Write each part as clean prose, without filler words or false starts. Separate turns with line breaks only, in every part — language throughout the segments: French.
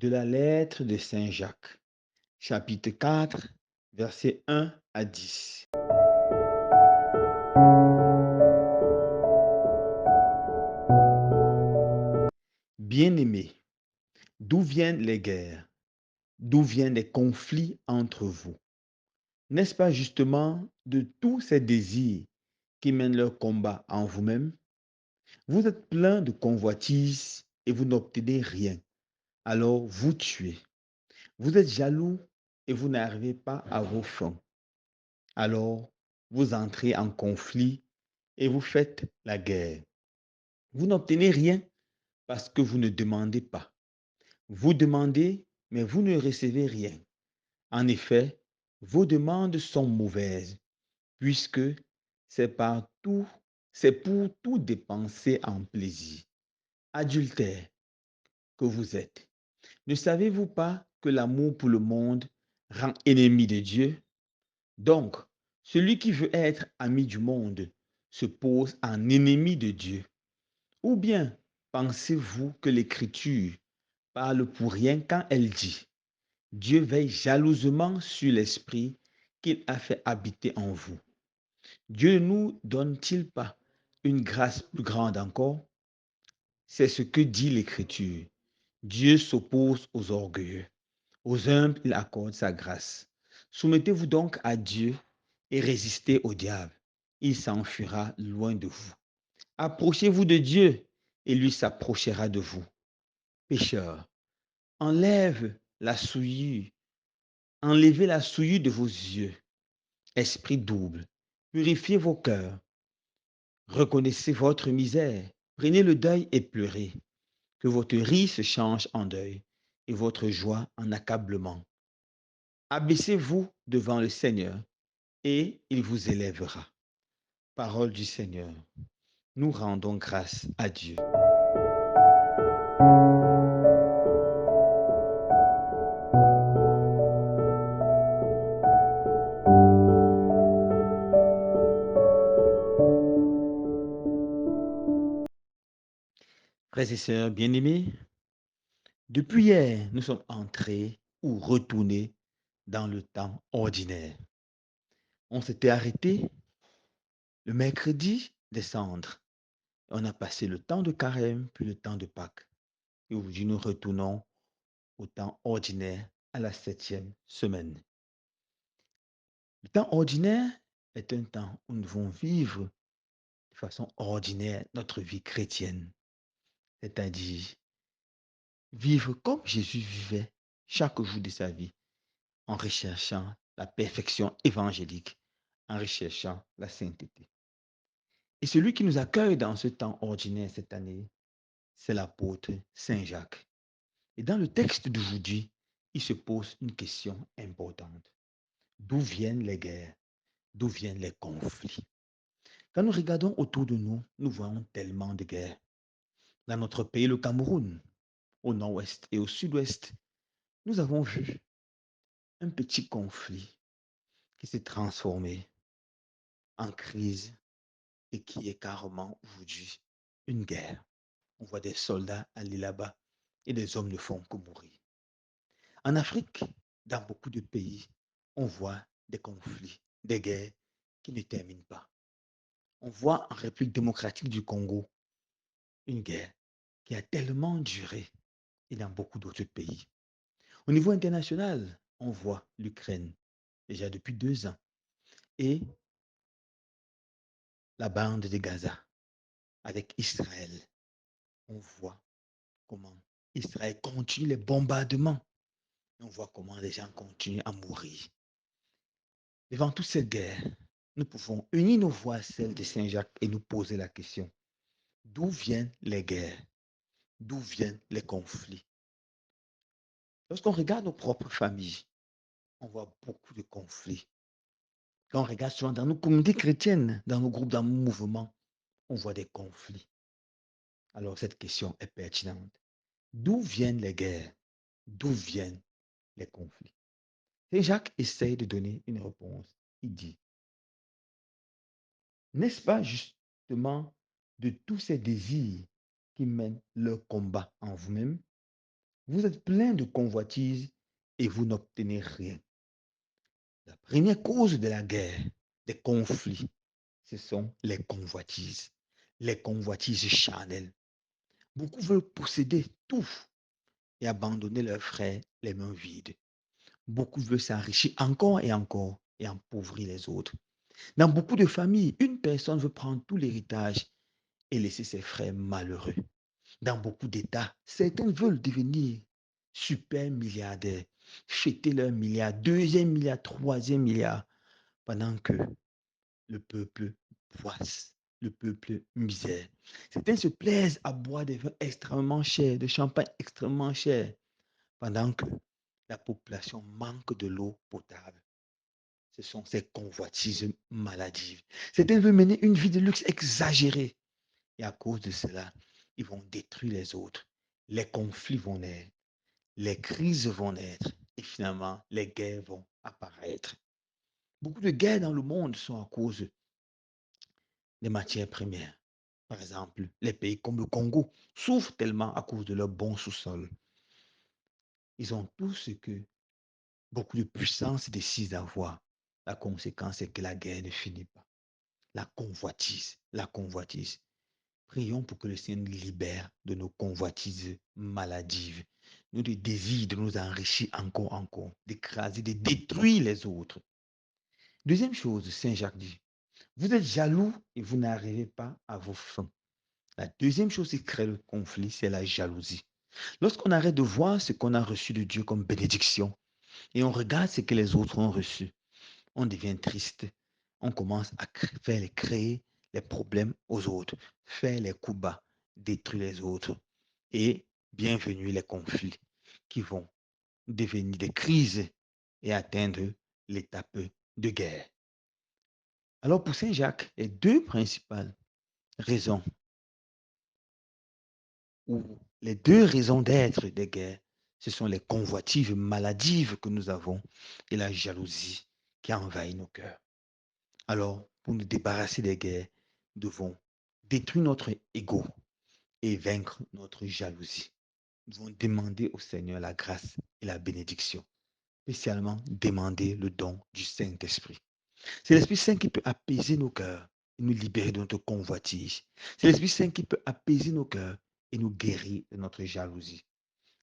De la lettre de Saint Jacques, chapitre 4, versets 1 à 10. Bien-aimés, d'où viennent les guerres? D'où viennent les conflits entre vous? N'est-ce pas justement de tous ces désirs qui mènent leur combat en vous-même? Vous êtes plein de convoitises et vous n'obtenez rien. Alors vous tuez. Vous êtes jaloux et vous n'arrivez pas à vos fins. Alors vous entrez en conflit et vous faites la guerre. Vous n'obtenez rien parce que vous ne demandez pas. Vous demandez, mais vous ne recevez rien. En effet, vos demandes sont mauvaises, puisque c'est partout, c'est pour tout dépenser en plaisir. Adultère que vous êtes. Ne savez-vous pas que l'amour pour le monde rend ennemi de Dieu? Donc, celui qui veut être ami du monde se pose en ennemi de Dieu. Ou bien pensez-vous que l'Écriture parle pour rien quand elle dit: Dieu veille jalousement sur l'esprit qu'il a fait habiter en vous. Dieu ne nous donne-t-il pas une grâce plus grande encore? C'est ce que dit l'Écriture. Dieu s'oppose aux orgueilleux. Aux humbles, il accorde sa grâce. Soumettez-vous donc à Dieu et résistez au diable. Il s'enfuira loin de vous. Approchez-vous de Dieu et lui s'approchera de vous. Pécheurs, enlève la souillure, enlevez la souillure de vos yeux. Esprit double, purifiez vos cœurs. Reconnaissez votre misère. Prenez le deuil et pleurez. Que votre rire se change en deuil et votre joie en accablement. Abaissez-vous devant le Seigneur et il vous élèvera. Parole du Seigneur. Nous rendons grâce à Dieu. Frères et sœurs bien-aimés, depuis hier, nous sommes entrés ou retournés dans le temps ordinaire. On s'était arrêté le mercredi des cendres. On a passé le temps de carême, puis le temps de Pâques. Et aujourd'hui, nous retournons au temps ordinaire à la 7e semaine. Le temps ordinaire est un temps où nous devons vivre de façon ordinaire notre vie chrétienne, c'est-à-dire vivre comme Jésus vivait chaque jour de sa vie, en recherchant la perfection évangélique, en recherchant la sainteté. Et celui qui nous accueille dans ce temps ordinaire cette année, c'est l'apôtre Saint Jacques. Et dans le texte d'aujourd'hui, il se pose une question importante. D'où viennent les guerres? D'où viennent les conflits? Quand nous regardons autour de nous, nous voyons tellement de guerres. Dans notre pays, le Cameroun, au nord-ouest et au sud-ouest, nous avons vu un petit conflit qui s'est transformé en crise et qui est carrément aujourd'hui une guerre. On voit des soldats aller là-bas et des hommes ne font que mourir. En Afrique, dans beaucoup de pays, on voit des conflits, des guerres qui ne terminent pas. On voit en République démocratique du Congo une guerre qui a tellement duré et dans beaucoup d'autres pays. Au niveau international, on voit l'Ukraine déjà depuis 2 ans et la bande de Gaza avec Israël. On voit comment Israël continue les bombardements. On voit comment les gens continuent à mourir. Devant toutes ces guerres, nous pouvons unir nos voix à celles de Saint Jacques et nous poser la question. D'où viennent les guerres? D'où viennent les conflits? Lorsqu'on regarde nos propres familles, on voit beaucoup de conflits. Quand on regarde souvent dans nos communautés chrétiennes, dans nos groupes, dans nos mouvements, on voit des conflits. Alors cette question est pertinente. D'où viennent les guerres? D'où viennent les conflits? Et Jacques essaye de donner une réponse. Il dit, n'est-ce pas justement de tous ces désirs qui mènent leur combat en vous-même? Vous êtes plein de convoitises et vous n'obtenez rien. La première cause de la guerre, des conflits, ce sont les convoitises charnelles. Beaucoup veulent posséder tout et abandonner leurs frères les mains vides. Beaucoup veulent s'enrichir encore et appauvrir les autres. Dans beaucoup de familles, une personne veut prendre tout l'héritage et laisser ses frères malheureux. Dans beaucoup d'États, certains veulent devenir super milliardaires, fêter leur milliard, deuxième milliard, troisième milliard, pendant que le peuple poisse, le peuple misère. Certains se plaisent à boire des vins extrêmement chers, de champagne extrêmement cher, pendant que la population manque de l'eau potable. Ce sont ces convoitises maladives. Certains veulent mener une vie de luxe exagérée. Et à cause de cela, ils vont détruire les autres. Les conflits vont naître. Les crises vont naître. Et finalement, les guerres vont apparaître. Beaucoup de guerres dans le monde sont à cause des matières premières. Par exemple, les pays comme le Congo souffrent tellement à cause de leur bon sous-sol. Ils ont tout ce que beaucoup de puissance décide d'avoir. La conséquence est que la guerre ne finit pas. La convoitise, la convoitise. Prions pour que le Seigneur nous libère de nos convoitises maladives, nous de désir de nous enrichir encore, d'écraser, de détruire les autres. Deuxième chose, Saint Jacques dit, vous êtes jaloux et vous n'arrivez pas à vos fins. La deuxième chose qui crée le conflit, c'est la jalousie. Lorsqu'on arrête de voir ce qu'on a reçu de Dieu comme bénédiction et on regarde ce que les autres ont reçu, on devient triste. On commence à créer les problèmes aux autres, faire les coups bas, détruire les autres. Et bienvenue les conflits qui vont devenir des crises et atteindre l'étape de guerre. Alors pour Saint Jacques, les deux principales raisons ou les deux raisons d'être des guerres, ce sont les convoitives maladives que nous avons et la jalousie qui envahit nos cœurs. Alors, pour nous débarrasser des guerres, nous devons détruire notre ego et vaincre notre jalousie. Nous devons demander au Seigneur la grâce et la bénédiction, spécialement demander le don du Saint-Esprit. C'est l'Esprit Saint qui peut apaiser nos cœurs et nous libérer de notre convoitise. C'est l'Esprit Saint qui peut apaiser nos cœurs et nous guérir de notre jalousie.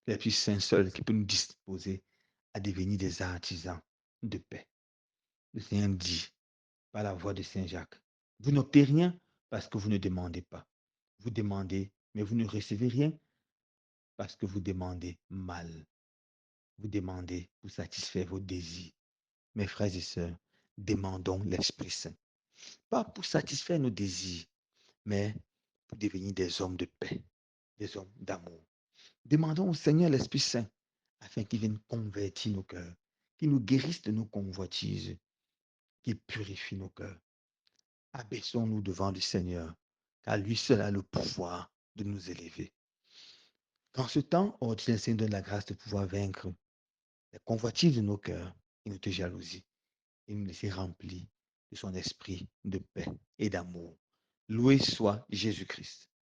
C'est l'Esprit Saint seul qui peut nous disposer à devenir des artisans de paix. Le Seigneur dit par la voix de Saint Jacques, vous n'obtenez rien parce que vous ne demandez pas. Vous demandez, mais vous ne recevez rien parce que vous demandez mal. Vous demandez pour satisfaire vos désirs. Mes frères et sœurs, demandons l'Esprit Saint. Pas pour satisfaire nos désirs, mais pour devenir des hommes de paix, des hommes d'amour. Demandons au Seigneur l'Esprit Saint afin qu'il vienne convertir nos cœurs, qu'il nous guérisse de nos convoitises, qu'il purifie nos cœurs. Abaissons-nous devant le Seigneur, car lui seul a le pouvoir de nous élever. Qu'en ce temps, ordinaire, le Seigneur donne la grâce de pouvoir vaincre les convoitises de nos cœurs et notre jalousie, et nous laisser remplis de son esprit de paix et d'amour. Loué soit Jésus-Christ.